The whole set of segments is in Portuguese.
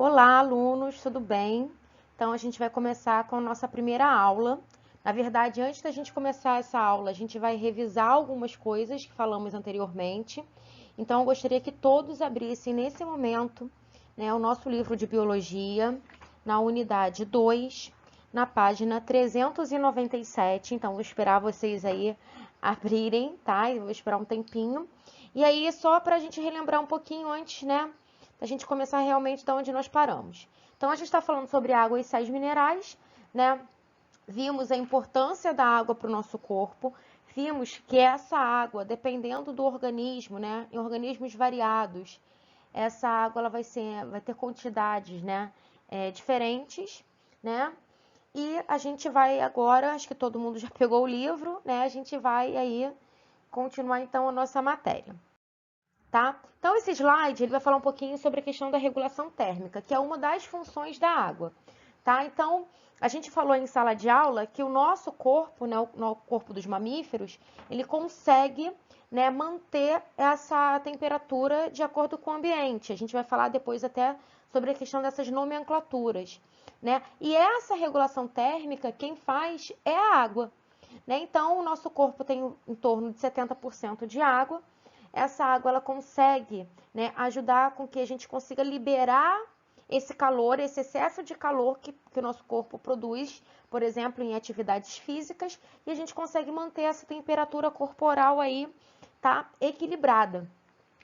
Olá, alunos, tudo bem? Então, a gente vai começar com a nossa primeira aula. Na verdade, antes da gente começar essa aula, a gente vai revisar algumas coisas que falamos anteriormente. Então, eu gostaria que todos abrissem nesse momento, né, o nosso livro de Biologia, na unidade 2, na página 397. Então, vou esperar vocês aí abrirem, tá? Eu vou esperar um tempinho. E aí, só para a gente relembrar um pouquinho antes, né? A gente começar realmente de onde nós paramos. Então, a gente está falando sobre água e sais minerais, né? Vimos a importância da água para o nosso corpo, vimos que essa água, dependendo do organismo, né? Em organismos variados, essa água ela vai ter quantidades, né? Diferentes, né? E a gente vai agora, acho que todo mundo já pegou o livro, né? A gente vai aí continuar então a nossa matéria. Tá? Então, esse slide ele vai falar um pouquinho sobre a questão da regulação térmica, que é uma das funções da água. Tá? Então, a gente falou em sala de aula que o nosso corpo, né, o corpo dos mamíferos, ele consegue, né, manter essa temperatura de acordo com o ambiente. A gente vai falar depois até sobre a questão dessas nomenclaturas. Né? E essa regulação térmica, quem faz é a água. Né? Então, o nosso corpo tem em torno de 70% de água. Essa água ela consegue, né, ajudar com que a gente consiga liberar esse calor, esse excesso de calor que o nosso corpo produz, por exemplo, em atividades físicas, e a gente consegue manter essa temperatura corporal aí, tá, equilibrada.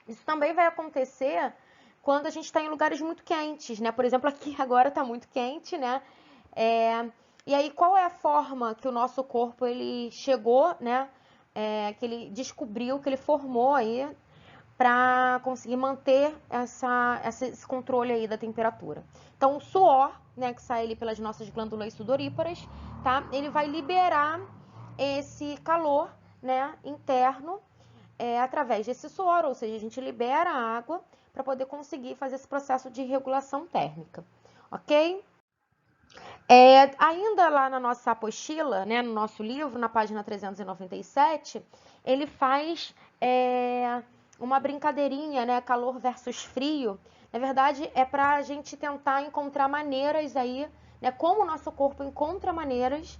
Isso também vai acontecer quando a gente está em lugares muito quentes, né? Por exemplo, aqui agora está muito quente, né? E aí, qual é a forma que o nosso corpo ele chegou, né? Que ele descobriu, que ele formou aí para conseguir manter esse controle aí da temperatura. Então, o suor, né, que sai ali pelas nossas glândulas sudoríparas, tá? Ele vai liberar esse calor, né, interno através desse suor, ou seja, a gente libera a água para poder conseguir fazer esse processo de regulação térmica, ok? Ainda lá na nossa apostila, né, no nosso livro, na página 397, ele faz uma brincadeirinha, né, calor versus frio. Na verdade, é para a gente tentar encontrar maneiras aí, né, como o nosso corpo encontra maneiras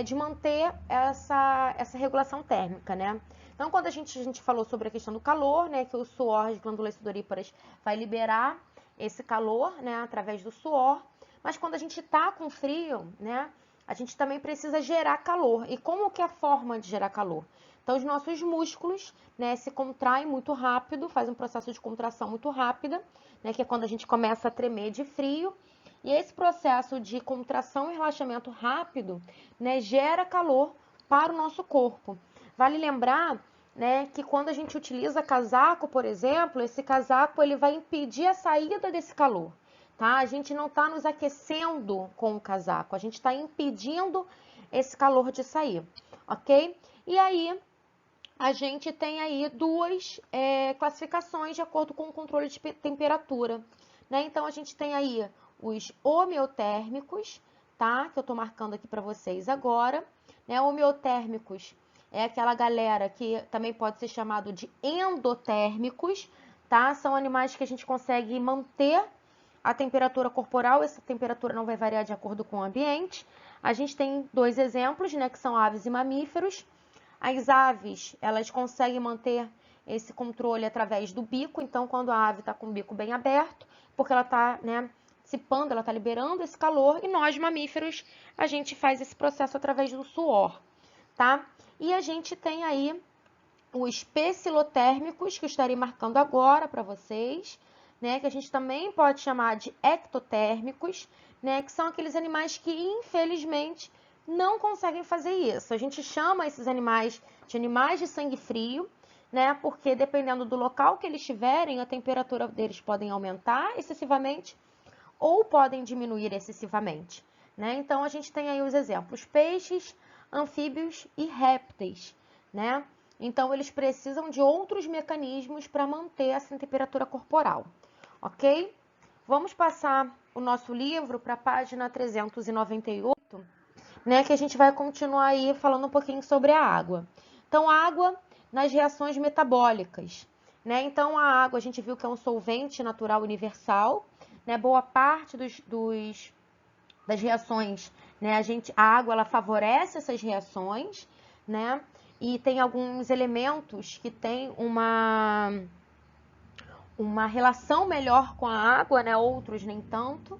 de manter essa regulação térmica, né? Então, quando a gente falou sobre a questão do calor, né, que o suor, as glândulas sudoríparas, vai liberar esse calor, né, através do suor. Mas quando a gente está com frio, né, a gente também precisa gerar calor. E como que é a forma de gerar calor? Então, os nossos músculos, né, se contraem muito rápido, faz um processo de contração muito rápida, né, que é quando a gente começa a tremer de frio. E esse processo de contração e relaxamento rápido, né, gera calor para o nosso corpo. Vale lembrar, né, que quando a gente utiliza casaco, por exemplo, esse casaco ele vai impedir a saída desse calor. Tá? A gente não está nos aquecendo com o casaco, a gente está impedindo esse calor de sair, ok? E aí, a gente tem aí duas classificações de acordo com o controle de temperatura, né? Então, a gente tem aí os homeotérmicos, tá? Que eu tô marcando aqui para vocês agora, né? Homeotérmicos é aquela galera que também pode ser chamado de endotérmicos, tá? São animais que a gente consegue manter a temperatura corporal, essa temperatura não vai variar de acordo com o ambiente. A gente tem dois exemplos, né, que são aves e mamíferos. As aves, elas conseguem manter esse controle através do bico, então quando a ave está com o bico bem aberto, porque ela está, né, dissipando, ela está liberando esse calor, e nós, mamíferos, a gente faz esse processo através do suor, tá? E a gente tem aí os pecilotérmicos, que eu estarei marcando agora para vocês, né, que a gente também pode chamar de ectotérmicos, né, que são aqueles animais que, infelizmente, não conseguem fazer isso. A gente chama esses animais de sangue frio, né, porque dependendo do local que eles estiverem, a temperatura deles podem aumentar excessivamente ou podem diminuir excessivamente, né? Então, a gente tem aí os exemplos: peixes, anfíbios e répteis, né? Então, eles precisam de outros mecanismos para manter essa temperatura corporal, ok? Vamos passar o nosso livro para a página 398, né? Que a gente vai continuar aí falando um pouquinho sobre a água. Então, água nas reações metabólicas, né? Então, a água a gente viu que é um solvente natural universal, né, boa parte das reações, né, a água ela favorece essas reações, né, e tem alguns elementos que têm uma relação melhor com a água, né, outros nem tanto,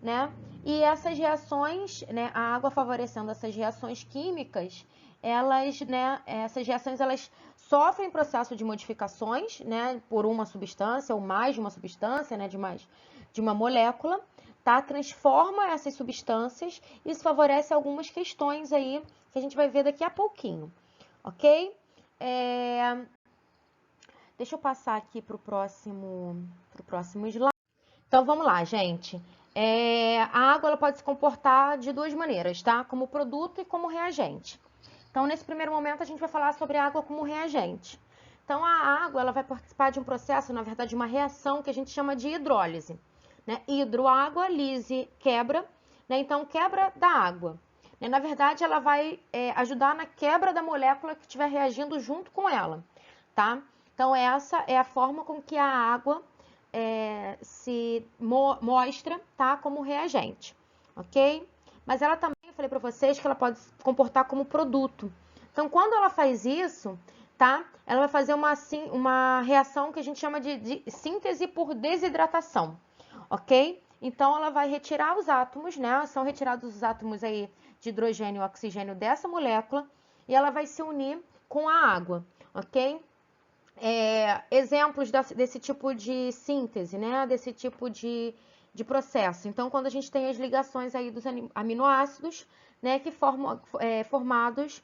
né, e essas reações, né, a água favorecendo essas reações químicas, essas reações elas sofrem processo de modificações, né, por uma substância ou mais de uma substância, né, de uma molécula, tá? Transforma essas substâncias. Isso favorece algumas questões aí que a gente vai ver daqui a pouquinho, ok? Deixa eu passar aqui para o próximo slide. Então, vamos lá, gente. A água ela pode se comportar de duas maneiras, tá? Como produto e como reagente. Então, nesse primeiro momento, a gente vai falar sobre a água como reagente. Então, a água ela vai participar de um processo, na verdade, uma reação que a gente chama de hidrólise. Né? Hidroágua, lise, quebra. Né? Então, quebra da água. Né? Na verdade, ela vai ajudar na quebra da molécula que estiver reagindo junto com ela. Tá? Então, essa é a forma com que a água se mostra, tá, como reagente, ok? Mas ela também, eu falei para vocês que ela pode se comportar como produto. Então, quando ela faz isso, tá, ela vai fazer uma reação que a gente chama de síntese por desidratação, ok? Então, ela vai retirar os átomos, né? São retirados os átomos aí de hidrogênio e oxigênio dessa molécula e ela vai se unir com a água, ok? Exemplos desse tipo de síntese, né? Desse tipo de processo. Então, quando a gente tem as ligações aí dos aminoácidos, né? Que formados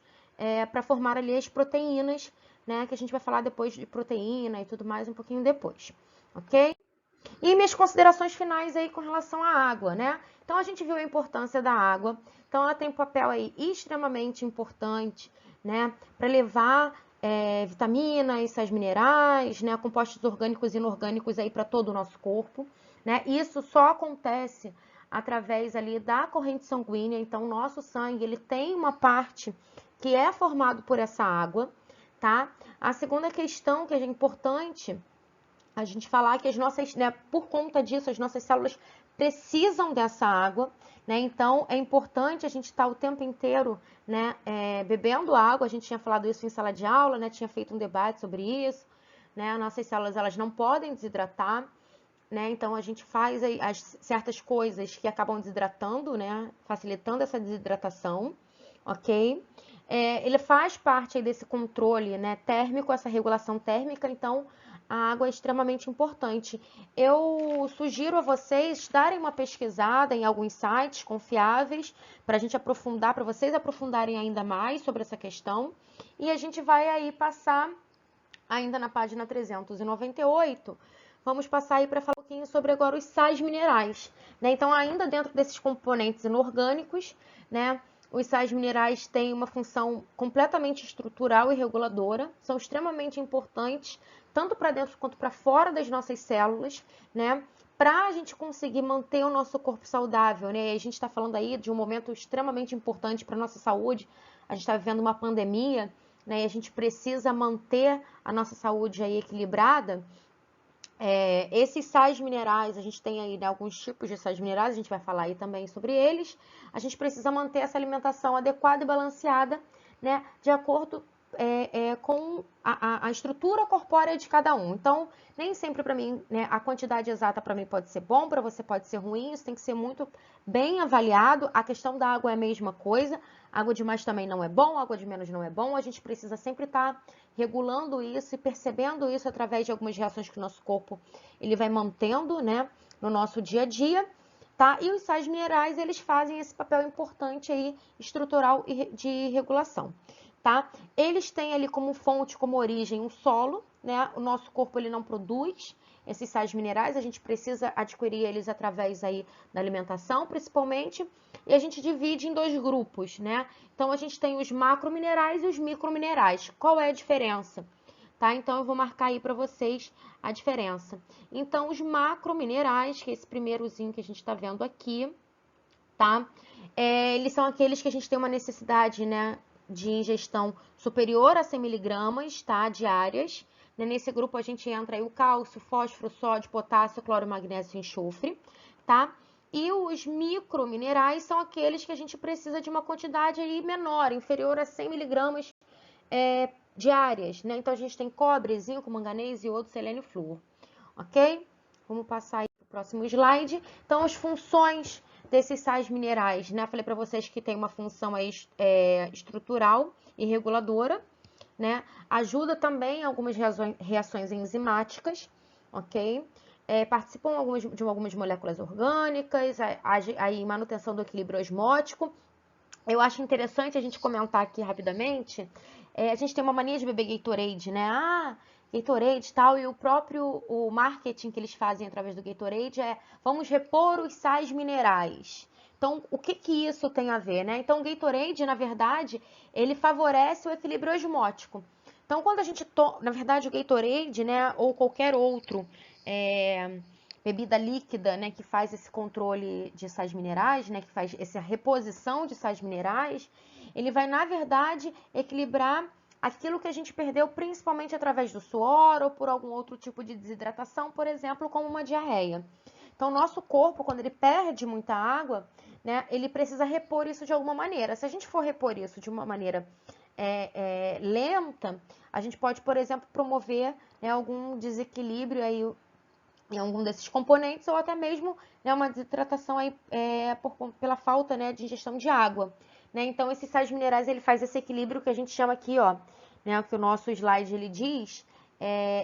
para formar ali as proteínas, né? Que a gente vai falar depois de proteína e tudo mais um pouquinho depois, ok? E minhas considerações finais aí com relação à água, né? Então, a gente viu a importância da água. Então, ela tem um papel aí extremamente importante, né? Para levar vitaminas, sais minerais, né? Compostos orgânicos e inorgânicos aí para todo o nosso corpo, né? Isso só acontece através ali da corrente sanguínea. Então, o nosso sangue, ele tem uma parte que é formado por essa água, tá? A segunda questão que é importante a gente falar que as nossas, né, por conta disso, as nossas células precisam dessa água, né? Então é importante a gente estar o tempo inteiro, né, bebendo água. A gente tinha falado isso em sala de aula, né? Tinha feito um debate sobre isso, né? As nossas células elas não podem desidratar, né? Então a gente faz aí certas coisas que acabam desidratando, né? Facilitando essa desidratação, ok? Ele faz parte aí desse controle, né, térmico, essa regulação térmica. Então a água é extremamente importante. Eu sugiro a vocês darem uma pesquisada em alguns sites confiáveis para a gente aprofundar, para vocês aprofundarem ainda mais sobre essa questão. E a gente vai aí passar, ainda na página 398, vamos passar aí para falar um pouquinho sobre agora os sais minerais, né? Então, ainda dentro desses componentes inorgânicos, né? Os sais minerais têm uma função completamente estrutural e reguladora, são extremamente importantes, tanto para dentro quanto para fora das nossas células, né? Para a gente conseguir manter o nosso corpo saudável, né? A gente está falando aí de um momento extremamente importante para a nossa saúde, a gente está vivendo uma pandemia, né? E a gente precisa manter a nossa saúde aí equilibrada. Esses sais minerais, a gente tem aí, né, alguns tipos de sais minerais, a gente vai falar aí também sobre eles. A gente precisa manter essa alimentação adequada e balanceada, né, de acordo com a estrutura corpórea de cada um. Então, nem sempre para mim, né, a quantidade exata para mim pode ser bom, para você pode ser ruim, isso tem que ser muito bem avaliado. A questão da água é a mesma coisa, água demais também não é bom, água de menos não é bom. A gente precisa sempre estar regulando isso e percebendo isso através de algumas reações que o nosso corpo ele vai mantendo, né, no nosso dia a dia. Tá? E os sais minerais, eles fazem esse papel importante aí, estrutural e de regulação. Tá? Eles têm ali como fonte, como origem, um solo, né? O nosso corpo ele não produz esses sais minerais, a gente precisa adquirir eles através aí da alimentação, principalmente, e a gente divide em dois grupos, né? Então, a gente tem os macrominerais e os microminerais. Qual é a diferença? Tá? Então, eu vou marcar aí para vocês a diferença. Então, os macrominerais, que é esse primeirozinho que a gente está vendo aqui, tá? Eles são aqueles que a gente tem uma necessidade, né, de ingestão superior a 100 miligramas, tá, diárias, né? Nesse grupo a gente entra aí o cálcio, fósforo, sódio, potássio, cloro, magnésio e enxofre, tá? E os microminerais são aqueles que a gente precisa de uma quantidade aí menor, inferior a 100 miligramas diárias, né? Então a gente tem cobre, zinco, manganês, iodo, selênio e flúor, ok? Vamos passar aí para o próximo slide. Então, as funções desses sais minerais, né? Falei para vocês que tem uma função aí, estrutural e reguladora, né? Ajuda também em algumas reações enzimáticas, ok? Participam de algumas moléculas orgânicas, aí manutenção do equilíbrio osmótico. Eu acho interessante a gente comentar aqui rapidamente. A gente tem uma mania de beber Gatorade, né? Gatorade e tal, e o marketing que eles fazem através do Gatorade é vamos repor os sais minerais. Então, o que que isso tem a ver, né? Então, o Gatorade, na verdade, ele favorece o equilíbrio osmótico. Então, quando a gente na verdade, o Gatorade, né, ou qualquer outro bebida líquida, né, que faz esse controle de sais minerais, né, que faz essa reposição de sais minerais, ele vai, na verdade, equilibrar aquilo que a gente perdeu principalmente através do suor ou por algum outro tipo de desidratação, por exemplo, como uma diarreia. Então, o nosso corpo, quando ele perde muita água, né, ele precisa repor isso de alguma maneira. Se a gente for repor isso de uma maneira lenta, a gente pode, por exemplo, promover, né, algum desequilíbrio aí em algum desses componentes, ou até mesmo, né, uma desidratação aí, pela falta, né, de ingestão de água. Né? Então, esses sais minerais, ele faz esse equilíbrio que a gente chama aqui, ó, né, que o nosso slide ele diz,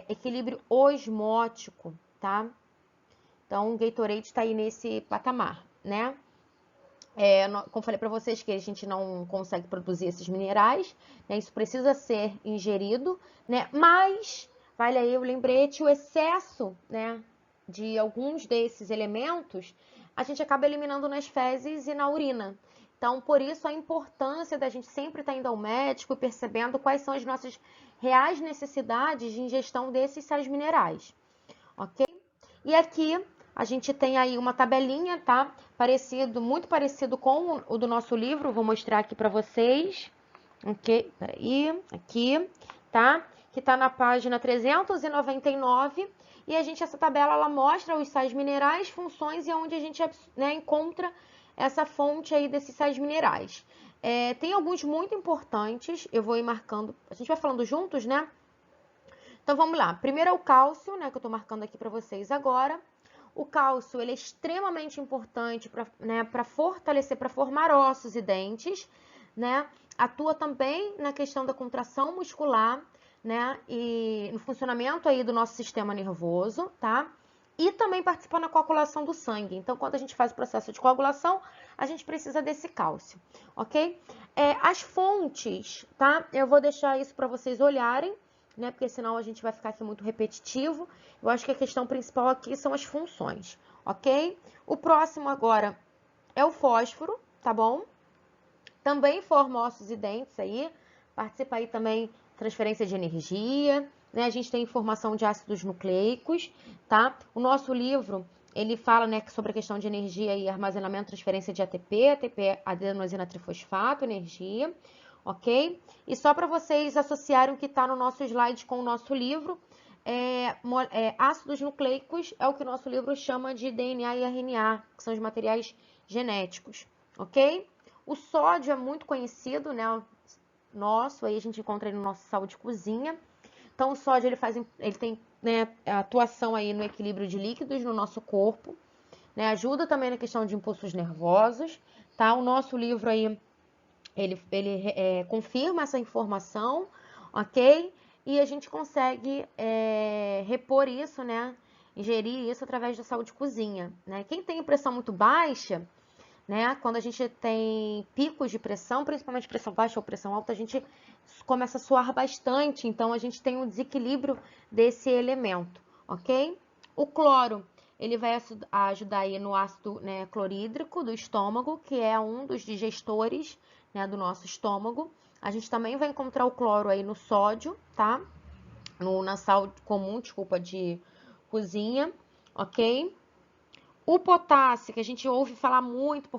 equilíbrio osmótico, tá? Então, o Gatorade está aí nesse patamar, né? Como falei para vocês que a gente não consegue produzir esses minerais, né? Isso precisa ser ingerido, né? Mas, vale aí o lembrete, o excesso, né, de alguns desses elementos, a gente acaba eliminando nas fezes e na urina. Então, por isso a importância da gente sempre estar indo ao médico e percebendo quais são as nossas reais necessidades de ingestão desses sais minerais, ok? E aqui a gente tem aí uma tabelinha, tá? Muito parecido com o do nosso livro, vou mostrar aqui para vocês. Ok, peraí, aqui, tá? Que tá na página 399. E essa tabela, ela mostra os sais minerais, funções e onde a gente, né, encontra essa fonte aí desses sais minerais. Tem alguns muito importantes, eu vou ir marcando, a gente vai falando juntos, né? Então, vamos lá. Primeiro é o cálcio, né, que eu tô marcando aqui para vocês agora. O cálcio, ele é extremamente importante para, né, para fortalecer, para formar ossos e dentes, né? Atua também na questão da contração muscular, né? E no funcionamento aí do nosso sistema nervoso, tá? E também participa na coagulação do sangue. Então, quando a gente faz o processo de coagulação, a gente precisa desse cálcio, ok? As fontes, tá? Eu vou deixar isso para vocês olharem, né? Porque senão a gente vai ficar aqui muito repetitivo. Eu acho que a questão principal aqui são as funções, ok? O próximo agora é o fósforo, tá bom? Também forma ossos e dentes aí, participa aí também transferência de energia, né? A gente tem informação de ácidos nucleicos, tá? O nosso livro, ele fala, né, sobre a questão de energia e armazenamento, transferência de ATP, adenosina trifosfato, energia, ok? E só para vocês associarem o que está no nosso slide com o nosso livro, ácidos nucleicos é o que o nosso livro chama de DNA e RNA, que são os materiais genéticos, ok? O sódio é muito conhecido, né? Nosso, aí a gente encontra ele no nosso sal de cozinha. Então, o sódio, ele tem, né, atuação aí no equilíbrio de líquidos no nosso corpo, né? Ajuda também na questão de impulsos nervosos, tá? O nosso livro aí, ele confirma essa informação, ok? E a gente consegue repor isso, né? Ingerir isso através do sal de cozinha, né? Quem tem pressão muito baixa, né? Quando a gente tem picos de pressão, principalmente pressão baixa ou pressão alta, a gente começa a suar bastante, então a gente tem um desequilíbrio desse elemento, ok? O cloro, ele vai ajudar aí no ácido, né, clorídrico do estômago, que é um dos digestores, né, do nosso estômago. A gente também vai encontrar o cloro aí no sódio, tá? Na sal comum, desculpa, de cozinha, ok? O potássio, que a gente ouve falar muito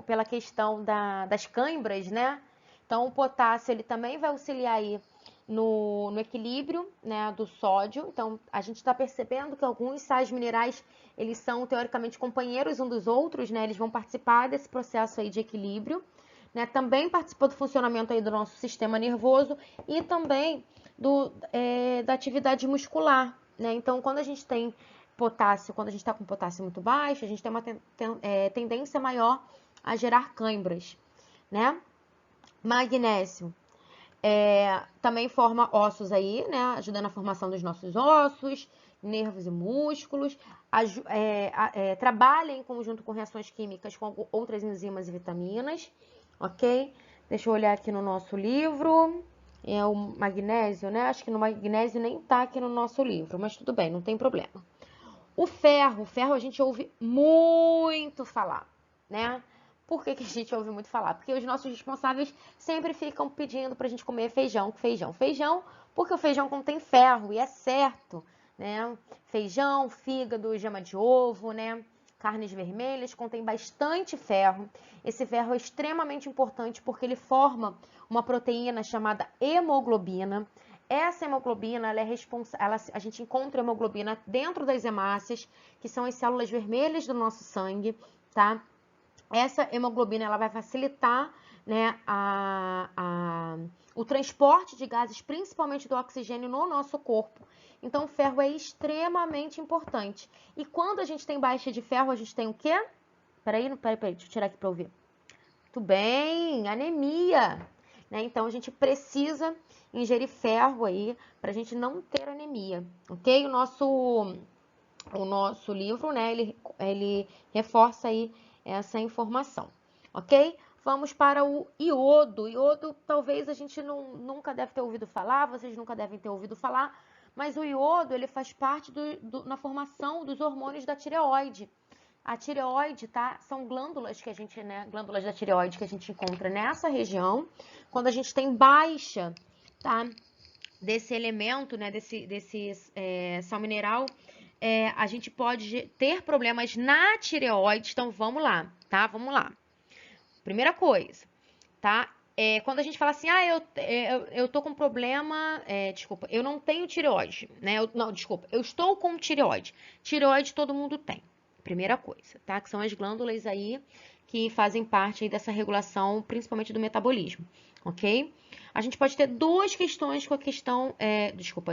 pela questão das câimbras, né? Então, o potássio, ele também vai auxiliar aí no equilíbrio, né, do sódio. Então, a gente está percebendo que alguns sais minerais, eles são teoricamente companheiros um dos outros, né? Eles vão participar desse processo aí de equilíbrio, né? Também participa do funcionamento aí do nosso sistema nervoso e também da atividade muscular, né? Então, quando a gente tem potássio, quando a gente está com potássio muito baixo, a gente tem uma tendência maior a gerar cãibras, né? Magnésio também forma ossos aí, né? Ajuda na formação dos nossos ossos, nervos e músculos. Trabalha em conjunto com reações químicas com outras enzimas e vitaminas, ok? Deixa eu olhar aqui no nosso livro. É o magnésio, né? Acho que no magnésio nem tá aqui no nosso livro, mas tudo bem, não tem problema. O ferro a gente ouve muito falar, né? Por que a gente ouve muito falar? Porque os nossos responsáveis sempre ficam pedindo pra gente comer feijão, porque o feijão contém ferro, e é certo, né? Feijão, fígado, gema de ovo, né? Carnes vermelhas contém bastante ferro. Esse ferro é extremamente importante porque ele forma uma proteína chamada hemoglobina. Essa hemoglobina, a gente encontra hemoglobina dentro das hemácias, que são as células vermelhas do nosso sangue, tá? Essa hemoglobina, ela vai facilitar, né, o transporte de gases, principalmente do oxigênio, no nosso corpo. Então, o ferro é extremamente importante. E quando a gente tem baixa de ferro, a gente tem o quê? Peraí, deixa eu tirar aqui para ouvir. Muito bem, anemia. Né? Então, a gente precisa ingerir ferro aí para a gente não ter anemia, ok? O nosso livro, né, ele reforça aí essa informação, ok? Vamos para o iodo. Iodo, talvez a gente nunca deve ter ouvido falar, vocês nunca devem ter ouvido falar, mas o iodo, ele faz parte na formação dos hormônios da tireoide. A tireoide, tá? São glândulas que a gente, né? Glândulas da tireoide que a gente encontra nessa região. Quando a gente tem baixa, tá? Desse elemento, né? Desse sal mineral, a gente pode ter problemas na tireoide. Então, vamos lá, tá? Vamos lá. Primeira coisa, tá? Quando a gente fala assim, eu tô com problema, desculpa, eu não tenho tireoide, né? Eu estou com tireoide. Tireoide todo mundo tem. Primeira coisa, tá? Que são as glândulas aí que fazem parte aí dessa regulação, principalmente do metabolismo, ok? A gente pode ter duas questões com a questão,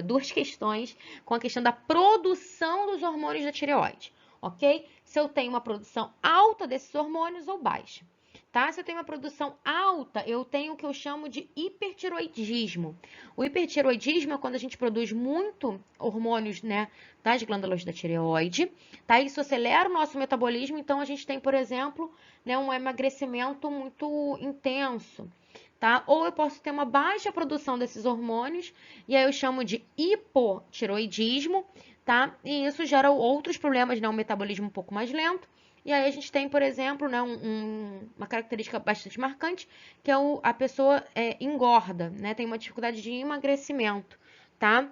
duas questões com a questão da produção dos hormônios da tireoide, ok? Se eu tenho uma produção alta desses hormônios ou baixa. Tá? Se eu tenho uma produção alta, eu tenho o que eu chamo de hipertiroidismo. O hipertiroidismo é quando a gente produz muito hormônios, né, das glândulas da tireoide, tá? Isso acelera o nosso metabolismo, então a gente tem, por exemplo, né, um emagrecimento muito intenso, tá? Ou eu posso ter uma baixa produção desses hormônios, e aí eu chamo de hipotiroidismo, tá? E isso gera outros problemas, né, um metabolismo um pouco mais lento. E aí a gente tem, por exemplo, né, uma característica bastante marcante, que é a pessoa engorda, né? Tem uma dificuldade de emagrecimento, tá?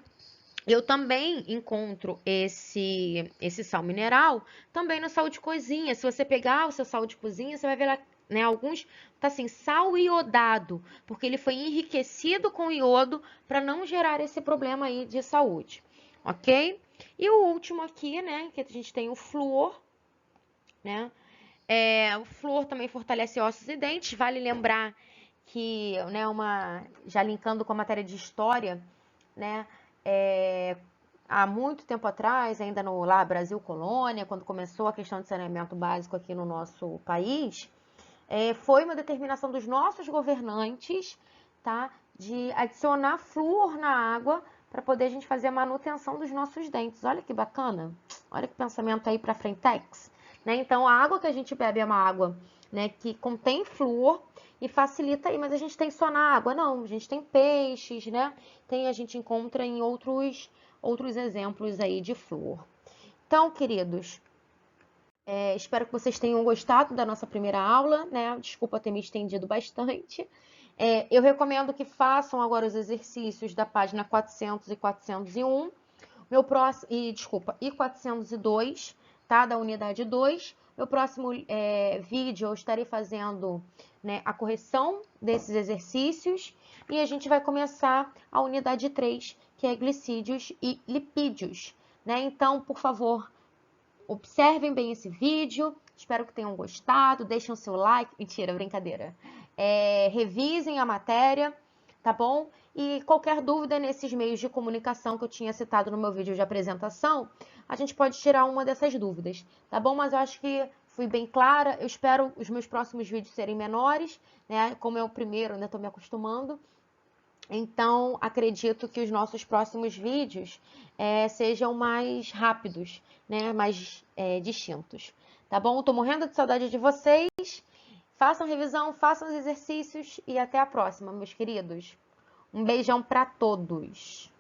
Eu também encontro esse sal mineral também no sal de cozinha. Se você pegar o seu sal de cozinha, você vai ver lá, né, alguns tá assim, sal iodado, porque ele foi enriquecido com iodo para não gerar esse problema aí de saúde, ok? E o último aqui, né, que a gente tem o flúor, né? O flúor também fortalece ossos e dentes. Vale lembrar que, né, já linkando com a matéria de história, né, há muito tempo atrás, ainda no lá Brasil Colônia, quando começou a questão de saneamento básico aqui no nosso país, foi uma determinação dos nossos governantes, tá, de adicionar flúor na água para poder a gente fazer a manutenção dos nossos dentes. Olha que bacana, olha que pensamento aí para frentex. Né? Então, a água que a gente bebe é uma água, né, que contém flúor e facilita aí, mas a gente tem só na água? Não, a gente tem peixes, né? A gente encontra em outros exemplos aí de flúor. Então, queridos, espero que vocês tenham gostado da nossa primeira aula, né? Desculpa ter me estendido bastante. Eu recomendo que façam agora os exercícios da página 400 e 401, e 402, tá? Da unidade 2. Meu próximo vídeo eu estarei fazendo, né, a correção desses exercícios, e a gente vai começar a unidade 3, que é glicídios e lipídios, né? Então, por favor, observem bem esse vídeo, espero que tenham gostado, deixem o seu like, mentira, brincadeira. Revisem a matéria, tá bom? E qualquer dúvida nesses meios de comunicação que eu tinha citado no meu vídeo de apresentação, a gente pode tirar uma dessas dúvidas, tá bom? Mas eu acho que fui bem clara, eu espero os meus próximos vídeos serem menores, né? Como é o primeiro, ainda tô me acostumando. Então, acredito que os nossos próximos vídeos sejam mais rápidos, né? Mais distintos. Tá bom? Tô morrendo de saudade de vocês. Façam revisão, façam os exercícios e até a próxima, meus queridos. Um beijão para todos.